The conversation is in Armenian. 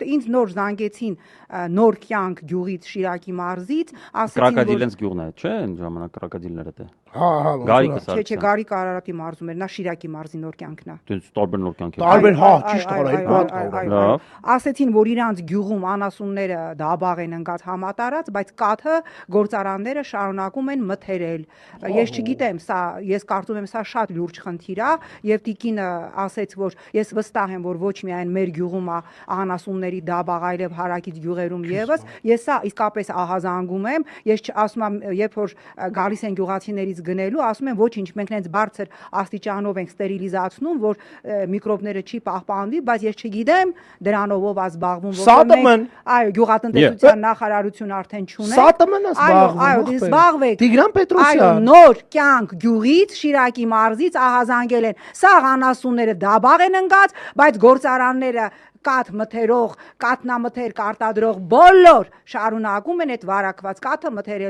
Ինձ նոր զանգեցին նոր կյանք գյուղից Շիրակի մարզից, Կրակադիլենց գյուղն է, չէ՞, այն ժամանակ կրակադիլները դե։ Չէ, Գարիկ Արարատի մարզում էր, նա Շիրակի մարզի նոր կյանքն է։ Դենց տարբեր նոր կյանք է։ Տարբեր, հա, ճիշտ է։ Ասեցին, որ իրանց գյուղում անասունները դաբաղ են ընկած համատարած, բայց կաթը գործարանները շարունակում են մթերել։ Ես չգիտեմ, սա ես կարծում եմ սա շատ լուրջ խնդիր է, եւ տիկինը ասեց, որ ես վստահ եմ, որ ոչ միայն մեր գյուղում է անասունների դաբաղ, այլև հարակից գյուղերում եւս, ես սա իսկապես ահազանգում եմ, ես ասում եմ, երբ որ գալիս են գյուղացիներից գնելու, ասում են ոչինչ, մենք հենց բարձր աստիճանով ենք ստերիլիզացնում, որ միկրոբները չի պահպանվի, բայց ես չգիտեմ դրանով ով է զբաղվում, որ այո, գյուղատնտեսության նախարարություն արդեն չունի։ Սատմն է զբաղվում։ Այո, զբաղվեք։ Տիգրան Պետրոսյան։ Այո, նոր կյանք գյուղից Շիրակի մարզից ահազանգել են։ Սա անասունները դաբաղ են ընկած, բայց գործարանները կաթ մթերող, կատնամթերք արտադրող բոլոր շարունակում են այդ վարակված կաթը մթերել։